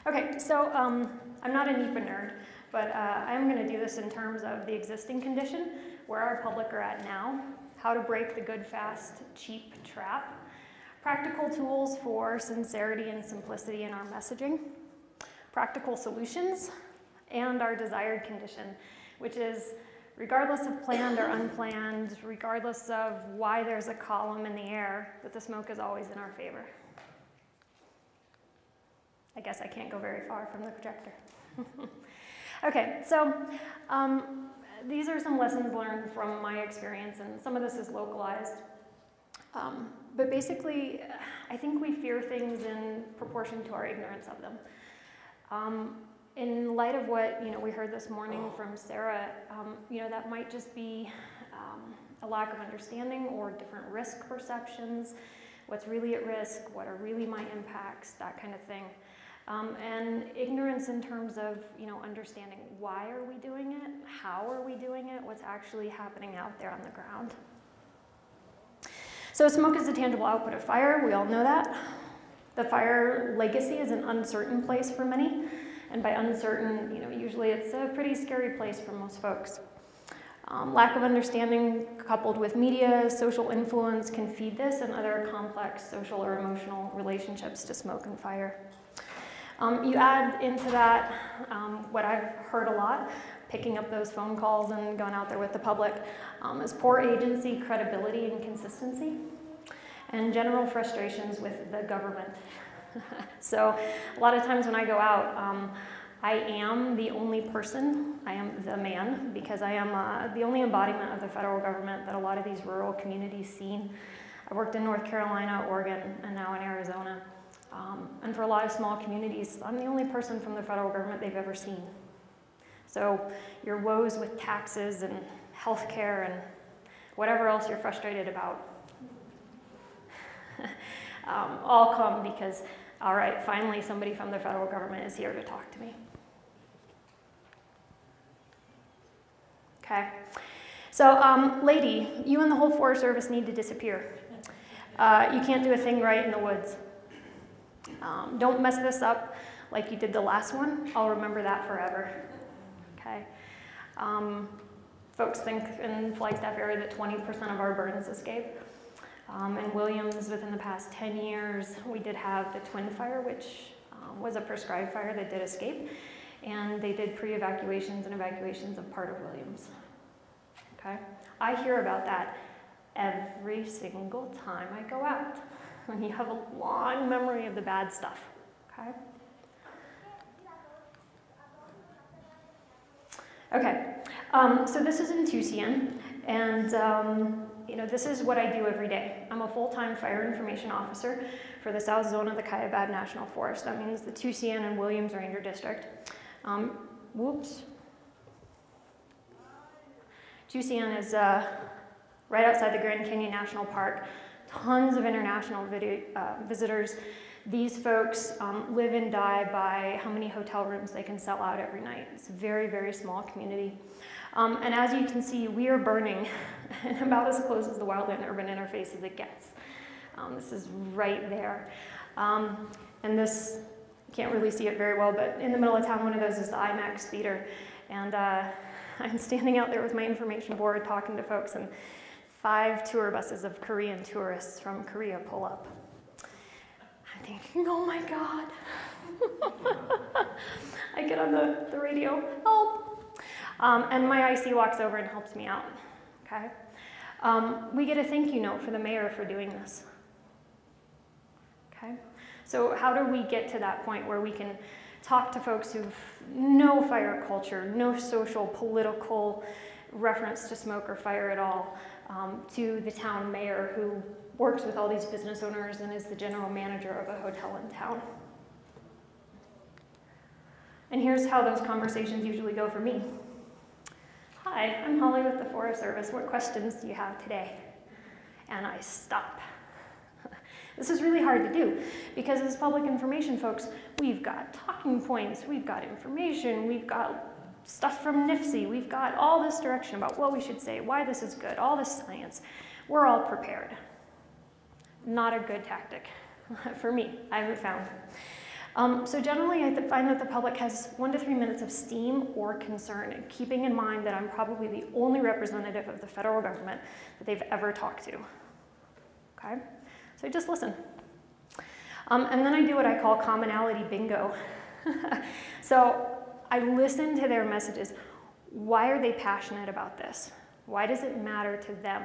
Okay, so I'm not a NEPA nerd, but I'm going to do this in terms of the existing condition, where our public are at now, how to break the good, fast, cheap trap, practical tools for sincerity and simplicity in our messaging, practical solutions, and our desired condition, which is regardless of planned or unplanned, regardless of why there's a column in the air, that the smoke is always in our favor. I guess I can't go very far from the projector. Okay, so these are some lessons learned from my experience, and some of this is localized. But basically, I think we fear things in proportion to our ignorance of them. In light of what we heard this morning from Sarah, that might just be a lack of understanding or different risk perceptions, what's really at risk, what are really my impacts, that kind of thing. And ignorance in terms of understanding why are we doing it, how are we doing it, what's actually happening out there on the ground. So smoke is a tangible output of fire, we all know that. The fire legacy is an uncertain place for many, and by uncertain, usually it's a pretty scary place for most folks. Lack of understanding coupled with media, social influence can feed this and other complex social or emotional relationships to smoke and fire. You add into that what I've heard a lot, picking up those phone calls and going out there with the public, is poor agency, credibility, and consistency, and general frustrations with the government. So a lot of times when I go out, I am the only person, I am the man, because I am the only embodiment of the federal government that a lot of these rural communities seen. I worked in North Carolina, Oregon, and now in Arizona. And for a lot of small communities, I'm the only person from the federal government they've ever seen. So your woes with taxes and healthcare and whatever else you're frustrated about all come because, all right, finally somebody from the federal government is here to talk to me. Okay, so lady, you and the whole Forest Service need to disappear. You can't do a thing right in the woods. Don't mess this up like you did the last one. I'll remember that forever. Okay. Folks think in Flagstaff area that 20% of our burdens escape. In Williams, within the past 10 years, we did have the twin fire, which was a prescribed fire that did escape. And they did pre-evacuations and evacuations of part of Williams. Okay. I hear about that every single time I go out. When you have a long memory of the bad stuff, okay? Okay, so this is in Tucson, and this is what I do every day. I'm a full-time fire information officer for the South Zone of the Kaibab National Forest. That means the Tucson and Williams Ranger District. Tucson is right outside the Grand Canyon National Park. Tons of international visitors. These folks live and die by how many hotel rooms they can sell out every night. It's a very, very small community. And as you can see, we are burning about as close as the wildland urban interface as it gets. This is right there. And this, you can't really see it very well, but in the middle of town, one of those is the IMAX theater. And I'm standing out there with my information board talking to folks, and 5 tour buses of Korean tourists from Korea pull up. I'm thinking, oh my God. I get on the radio, help. And my IC walks over and helps me out, okay? We get a thank you note for the mayor for doing this, okay? So how do we get to that point where we can talk to folks who've no fire culture, no social, political reference to smoke or fire at all, to the town mayor who works with all these business owners and is the general manager of a hotel in town. And here's how those conversations usually go for me. Hi, I'm Holly with the Forest Service. What questions do you have today? And I stop. This is really hard to do because as public information folks, we've got talking points, we've got information, we've got stuff from NIFC, we've got all this direction about what we should say, why this is good, all this science. We're all prepared. Not a good tactic for me, I haven't found. So generally, I find that the public has 1 to 3 minutes of steam or concern, and keeping in mind that I'm probably the only representative of the federal government that they've ever talked to. Okay? So just listen. And then I do what I call commonality bingo. So I listen to their messages. Why are they passionate about this? Why does it matter to them?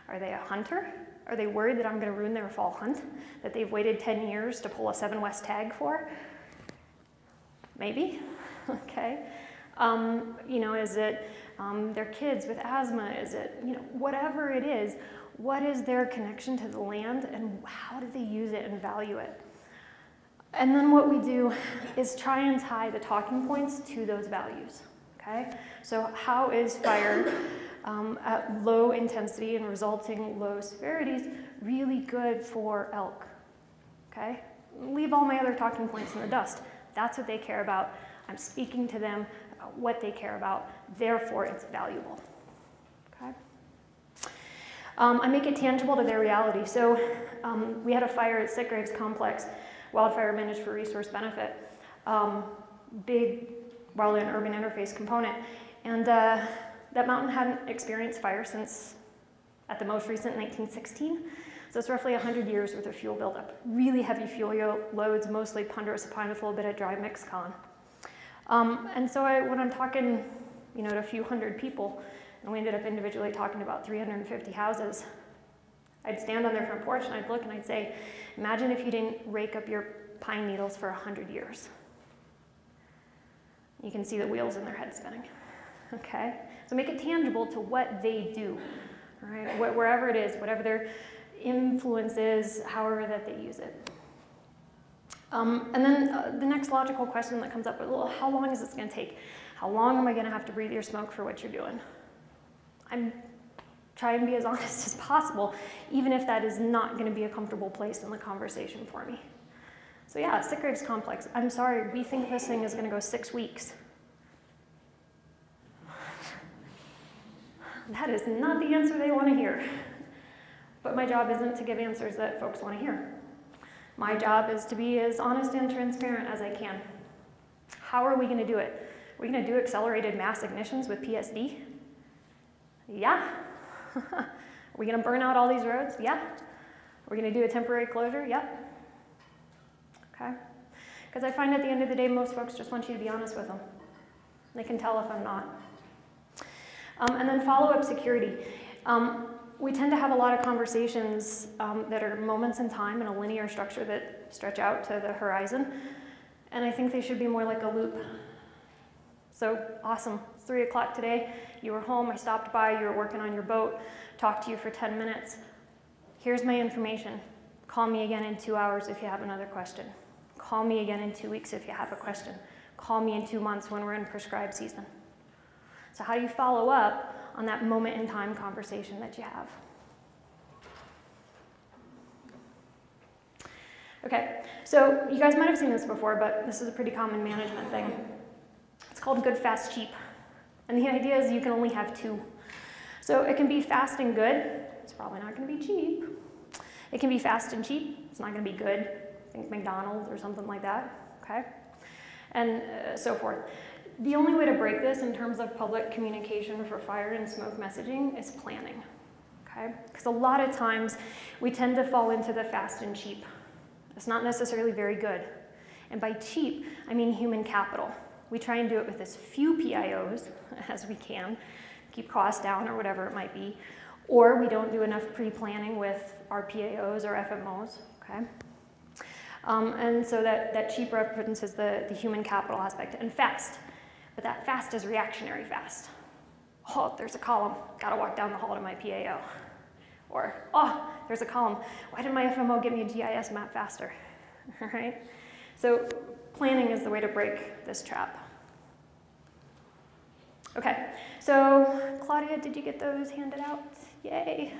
Are they a hunter? Are they worried that I'm going to ruin their fall hunt that they've waited 10 years to pull a 7 West tag for? Maybe. Okay. You know, is it their kids with asthma? Is it, you know, whatever it is, what is their connection to the land and how do they use it and value it? And then what we do is try and tie the talking points to those values. Okay. So how is fire at low intensity and resulting low severities really good for elk? Okay? Leave all my other talking points in the dust. That's what they care about. I'm speaking to them about what they care about. Therefore, it's valuable. Okay? I make it tangible to their reality. So we had a fire at Sitgraves Complex, wildfire managed for resource benefit, big wildland urban interface component. And that mountain hadn't experienced fire since, at the most recent, 1916. So it's roughly 100 years worth of fuel buildup. Really heavy fuel loads, mostly ponderous pine with a little bit of dry mix con. And so when I'm talking, you know, to a few hundred people, and we ended up individually talking about 350 houses, I'd stand on their front porch and I'd look and I'd say, imagine if you didn't rake up your pine needles for 100 years. You can see the wheels in their head spinning. Okay? So make it tangible to what they do, all right? Wherever it is, whatever their influence is, however that they use it. And then the next logical question that comes up is, well, how long is this going to take? How long am I going to have to breathe your smoke for what you're doing? I'm trying to be as honest as possible, even if that is not going to be a comfortable place in the conversation for me. So yeah, Sitgraves Complex, I'm sorry, we think this thing is going to go 6 weeks. That is not the answer they want to hear. But my job isn't to give answers that folks want to hear. My job is to be as honest and transparent as I can. How are we going to do it? Are we going to do accelerated mass ignitions with PSD? Yeah. Are we going to burn out all these roads? Yeah. Are we going to do a temporary closure? Yep. Okay. Because I find at the end of the day, most folks just want you to be honest with them. They can tell if I'm not. And then follow-up security. We tend to have a lot of conversations that are moments in time in a linear structure that stretch out to the horizon. And I think they should be more like a loop. So, awesome, it's 3 o'clock today, you were home, I stopped by, you were working on your boat, talked to you for 10 minutes. Here's my information. Call me again in 2 hours if you have another question. Call me again in 2 weeks if you have a question. Call me in 2 months when we're in prescribed season. So how do you follow up on that moment in time conversation that you have? Okay, so you guys might have seen this before, but this is a pretty common management thing. It's called good, fast, cheap. And the idea is you can only have 2. So it can be fast and good. It's probably not going to be cheap. It can be fast and cheap. It's not going to be good. Think McDonald's or something like that. Okay? And so forth. The only way to break this in terms of public communication for fire and smoke messaging is planning, okay? Because a lot of times we tend to fall into the fast and cheap. It's not necessarily very good. And by cheap, I mean human capital. We try and do it with as few PIOs as we can, keep costs down or whatever it might be, or we don't do enough pre-planning with our PAOs or FMOs, okay? And so that cheap references the human capital aspect, and fast. But that fast is reactionary fast. Oh, there's a column. Got to walk down the hall to my PAO. Or, oh, there's a column. Why did my FMO give me a GIS map faster? All right? So planning is the way to break this trap. Okay, so Claudia, did you get those handed out? Yay.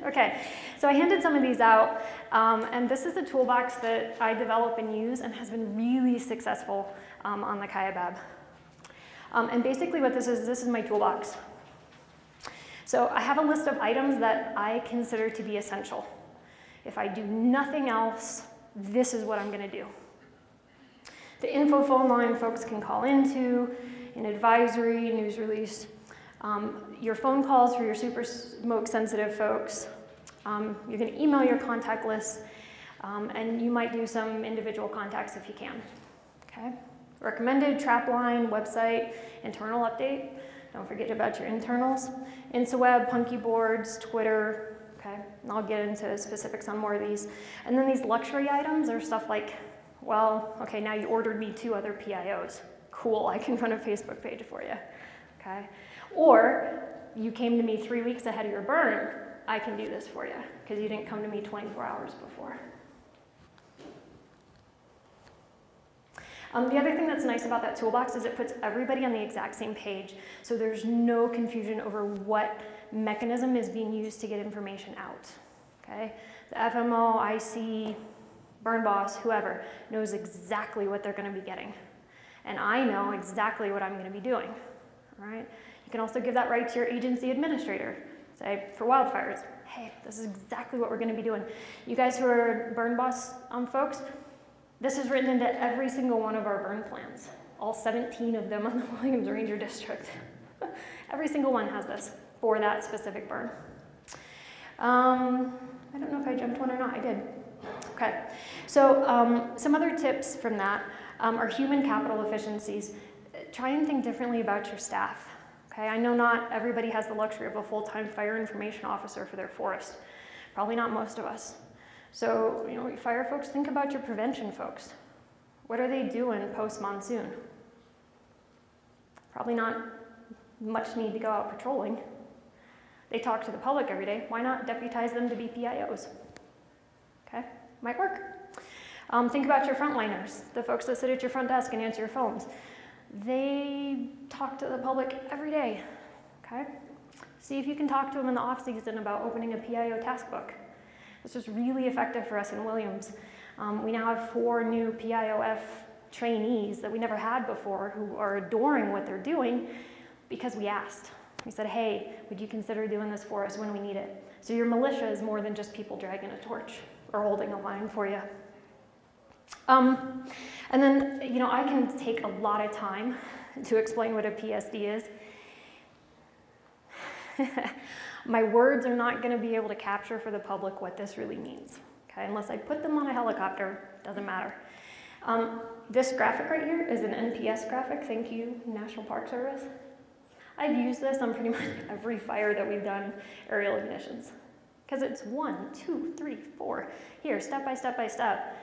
Okay, so I handed some of these out, and this is a toolbox that I develop and use and has been really successful on the Kaibab. And basically what this is my toolbox. So I have a list of items that I consider to be essential. If I do nothing else, this is what I'm going to do. The info phone line folks can call into, an advisory, news release, your phone calls for your super smoke sensitive folks. You're going to email your contact list, and you might do some individual contacts if you can. Okay? Recommended, trap line, website, internal update. Don't forget about your internals. InstaWeb, Punky Boards, Twitter. Okay? And I'll get into specifics on more of these. And then these luxury items are stuff like, well, okay, now you ordered me 2 other PIOs. Cool, I can run a Facebook page for you. Okay? Or you came to me 3 weeks ahead of your burn. I can do this for you because you didn't come to me 24 hours before. The other thing that's nice about that toolbox is it puts everybody on the exact same page, so there's no confusion over what mechanism is being used to get information out. Okay? The FMO, IC, burn boss, whoever knows exactly what they're going to be getting, and I know exactly what I'm going to be doing. All right? You can also give that right to your agency administrator. Say, for wildfires, hey, this is exactly what we're going to be doing. You guys who are burn boss folks, this is written into every single one of our burn plans, all 17 of them on the Williams Ranger District. Every single one has this for that specific burn. I don't know if I jumped one or not, I did. Okay, so some other tips from that are human capital efficiencies. Try and think differently about your staff. Okay, I know not everybody has the luxury of a full-time fire information officer for their forest. Probably not most of us. So, you know, fire folks, think about your prevention folks. What are they doing post-monsoon? Probably not much need to go out patrolling. They talk to the public every day. Why not deputize them to be PIOs? Okay, might work. Think about your frontliners, the folks that sit at your front desk and answer your phones. They talk to the public every day. Okay? See if you can talk to them in the off-season about opening a PIO task book. This is really effective for us in Williams. We now have 4 new PIOF trainees that we never had before who are adoring what they're doing because we asked. We said, hey, would you consider doing this for us when we need it? So your militia is more than just people dragging a torch or holding a line for you. And then, you know, I can take a lot of time to explain what a PSD is. My words are not going to be able to capture for the public what this really means, okay? Unless I put them on a helicopter, doesn't matter. This graphic right here is an NPS graphic. Thank you, National Park Service. I've used this on pretty much every fire that we've done aerial ignitions because it's 1, 2, 3, 4. Here, step by step by step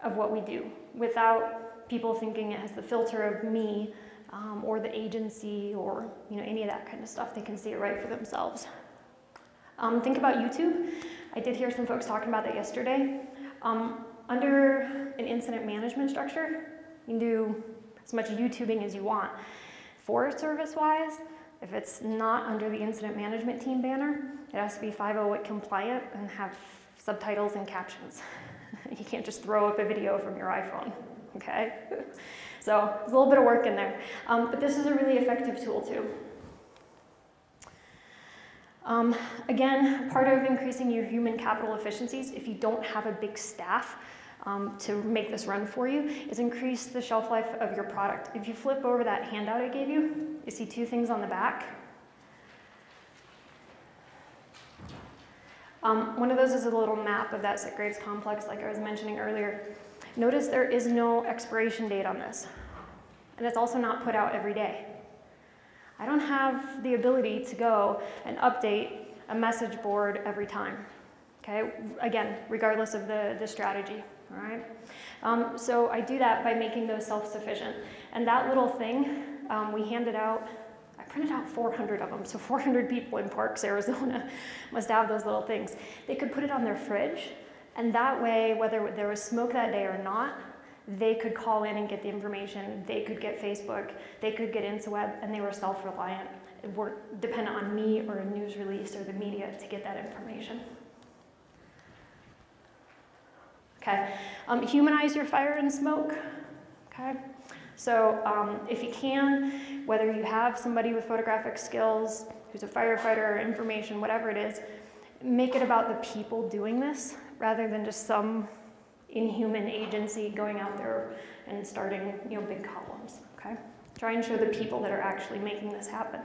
of what we do without people thinking it has the filter of me or the agency or, you know, any of that kind of stuff. They can see it right for themselves. Think about YouTube. I did hear some folks talking about that yesterday. Under an incident management structure, you can do as much YouTubing as you want. Forest Service-wise, if it's not under the incident management team banner, it has to be 508 compliant and have subtitles and captions. You can't just throw up a video from your iPhone, okay? So there's a little bit of work in there. But this is a really effective tool too. Again, part of increasing your human capital efficiencies, if you don't have a big staff to make this run for you, is increase the shelf life of your product. If you flip over that handout I gave you, you see 2 things on the back. One of those is a little map of that Sick Graves complex like I was mentioning earlier. Notice there is no expiration date on this. And it's also not put out every day. I don't have the ability to go and update a message board every time. Okay, again, regardless of the strategy, all right? So I do that by making those self-sufficient. And that little thing, we handed out, I printed out 400 of them, so 400 people in Parks, Arizona must have those little things. They could put it on their fridge, and that way, whether there was smoke that day or not, they could call in and get the information, they could get Facebook, they could get InstaWeb, and they were self-reliant. It weren't dependent on me or a news release or the media to get that information. Okay, humanize your fire and smoke, okay? So if you can, whether you have somebody with photographic skills, who's a firefighter, information, whatever it is, make it about the people doing this rather than just some inhuman agency going out there and starting, big columns, okay? Try and show the people that are actually making this happen.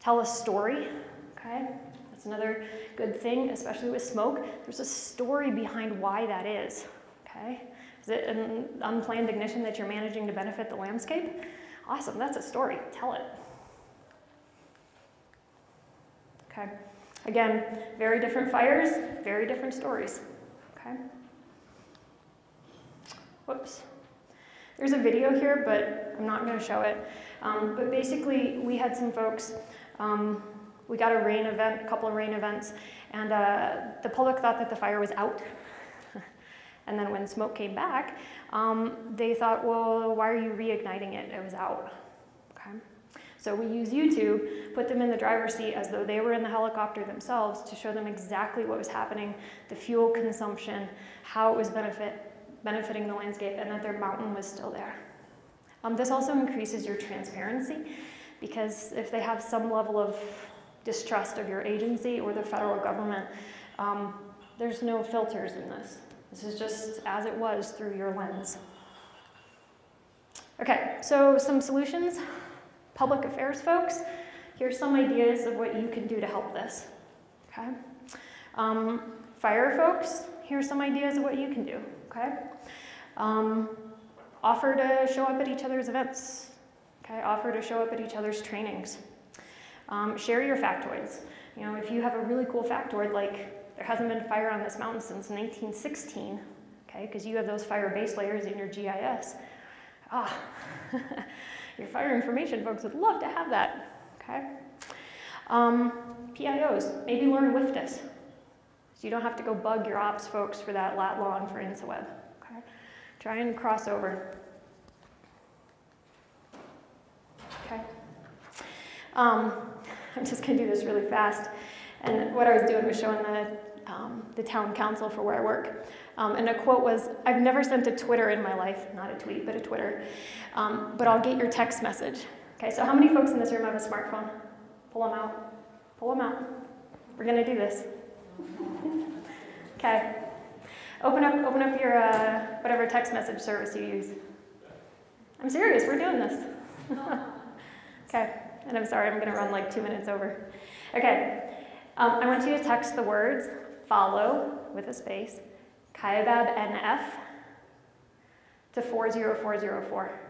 Tell a story, okay? That's another good thing, especially with smoke. There's a story behind why that is, okay? Is it an unplanned ignition that you're managing to benefit the landscape? Awesome, that's a story, tell it. Okay, again, very different fires, very different stories, okay? Whoops. There's a video here, but I'm not gonna show it. But basically, we had some folks, we got a couple of rain events, and the public thought that the fire was out. And then when smoke came back, they thought, well, why are you reigniting it? It was out, okay? So we use YouTube, put them in the driver's seat as though they were in the helicopter themselves to show them exactly what was happening, the fuel consumption, how it was benefiting the landscape, and that their mountain was still there. This also increases your transparency, because if they have some level of distrust of your agency or the federal government, there's no filters in this. This is just as it was through your lens. Okay, so some solutions. Public affairs folks, here's some ideas of what you can do to help this, okay? Fire folks, here's some ideas of what you can do, okay? Offer to show up at each other's events, okay? Offer to show up at each other's trainings. Share your factoids. If you have a really cool factoid, like there hasn't been a fire on this mountain since 1916, okay? Because you have those fire base layers in your GIS. Your fire information folks would love to have that, okay? PIOs, maybe learn WFDS. So you don't have to go bug your ops folks for that lat long for InsaWeb, okay? Try and cross over. Okay. I'm just gonna do this really fast. And what I was doing was showing the town council for where I work. And a quote was, I've never sent a Twitter in my life, not a tweet, but a Twitter, but I'll get your text message. Okay, so how many folks in this room have a smartphone? Pull them out. Pull them out. We're gonna do this. Okay. Open up your, whatever text message service you use. I'm serious, we're doing this. Okay, and I'm sorry, I'm gonna run like 2 minutes over. Okay, I want you to text the words, follow, with a space, Kaibab NF to 40404.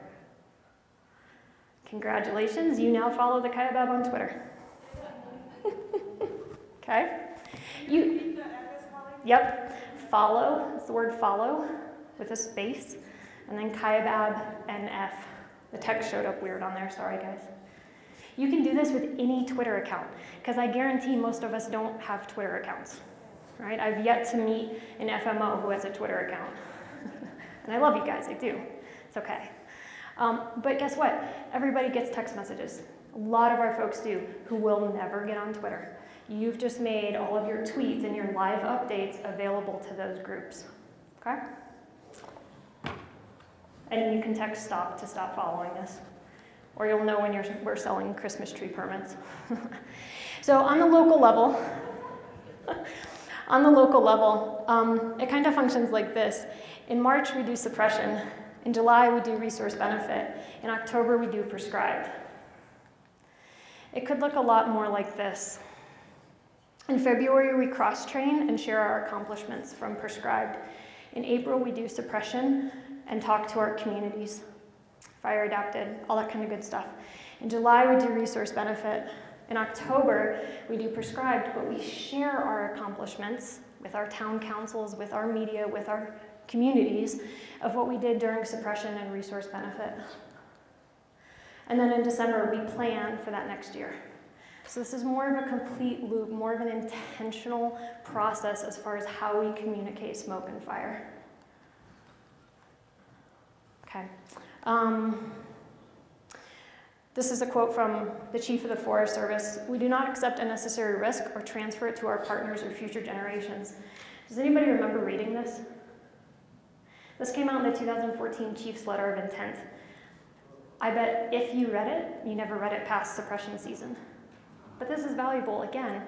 Congratulations, you now follow the Kaibab on Twitter. Okay? Yep, follow, it's the word follow with a space, and then Kaibab NF. The text showed up weird on there, sorry guys. You can do this with any Twitter account, because I guarantee most of us don't have Twitter accounts. Right? I've yet to meet an FMO who has a Twitter account. And I love you guys, I do. It's okay. But guess what? Everybody gets text messages. A lot of our folks do, who will never get on Twitter. You've just made all of your tweets and your live updates available to those groups. Okay? And you can text stop to stop following this. Or you'll know when we're selling Christmas tree permits. So on the local level, it kind of functions like this. In March, we do suppression. In July, we do resource benefit. In October, we do prescribed. It could look a lot more like this. In February, we cross-train and share our accomplishments from prescribed. In April, we do suppression and talk to our communities. Fire adapted, all that kind of good stuff. In July, we do resource benefit. In October, we do prescribed, but we share our accomplishments with our town councils, with our media, with our communities of what we did during suppression and resource benefit. And then in December, we plan for that next year. So this is more of a complete loop, more of an intentional process as far as how we communicate smoke and fire. Okay. This is a quote from the Chief of the Forest Service. "We do not accept unnecessary risk or transfer it to our partners or future generations." Does anybody remember reading this? This came out in the 2014 Chief's Letter of Intent. I bet if you read it, you never read it past suppression season. But this is valuable, again,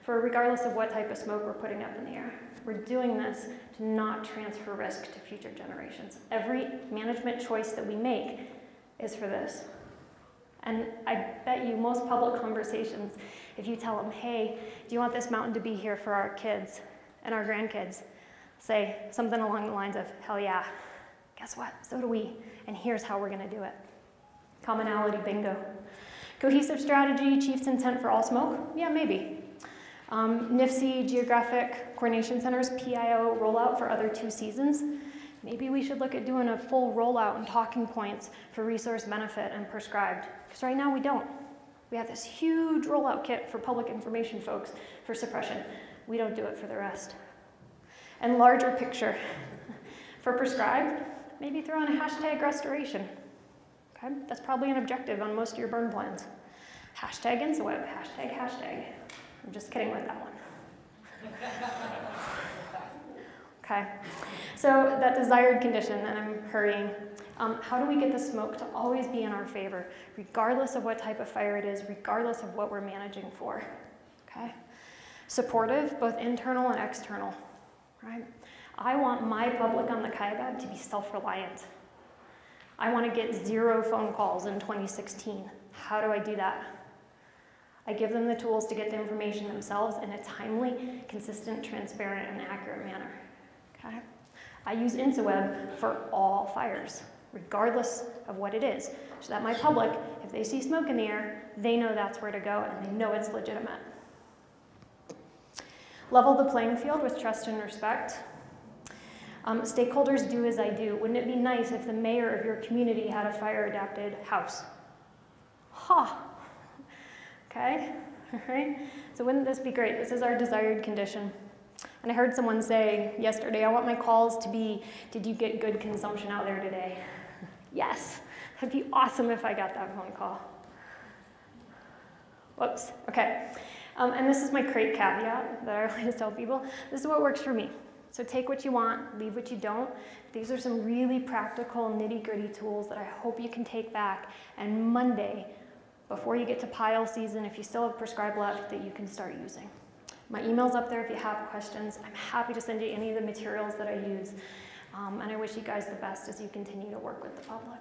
regardless of what type of smoke we're putting up in the air. We're doing this to not transfer risk to future generations. Every management choice that we make is for this. And I bet you most public conversations, if you tell them, hey, do you want this mountain to be here for our kids and our grandkids? Say something along the lines of, hell yeah. Guess what? So do we. And here's how we're going to do it. Commonality bingo. Cohesive strategy, chief's intent for all smoke? Yeah, maybe. NIFC, Geographic Coordination Center's PIO rollout for other 2 seasons. Maybe we should look at doing a full rollout and talking points for resource benefit and prescribed. Because right now we don't. We have this huge rollout kit for public information folks for suppression. We don't do it for the rest. And larger picture. For prescribed, maybe throw in a hashtag restoration. Okay? That's probably an objective on most of your burn plans. Hashtag InSweb, hashtag, hashtag. I'm just kidding with that one. Okay, so that desired condition, and I'm hurrying. How do we get the smoke to always be in our favor, regardless of what type of fire it is, regardless of what we're managing for? Okay, supportive, both internal and external, right? I want my public on the Kaibab to be self-reliant. I want to get 0 phone calls in 2016. How do I do that? I give them the tools to get the information themselves in a timely, consistent, transparent, and accurate manner. Okay? I use InSweb for all fires, regardless of what it is, so that my public, if they see smoke in the air, they know that's where to go and they know it's legitimate. Level the playing field with trust and respect. Stakeholders do as I do. Wouldn't it be nice if the mayor of your community had a fire-adapted house? Ha! Okay, all right. So wouldn't this be great? This is our desired condition. And I heard someone say yesterday, I want my calls to be, did you get good consumption out there today? Yes, that'd be awesome if I got that phone call. Whoops, okay. And this is my Krake caveat that I always tell people. This is what works for me. So take what you want, leave what you don't. These are some really practical, nitty-gritty tools that I hope you can take back. And Monday, before you get to pile season, if you still have prescribed left, that you can start using. My email's up there if you have questions. I'm happy to send you any of the materials that I use. And I wish you guys the best as you continue to work with the public.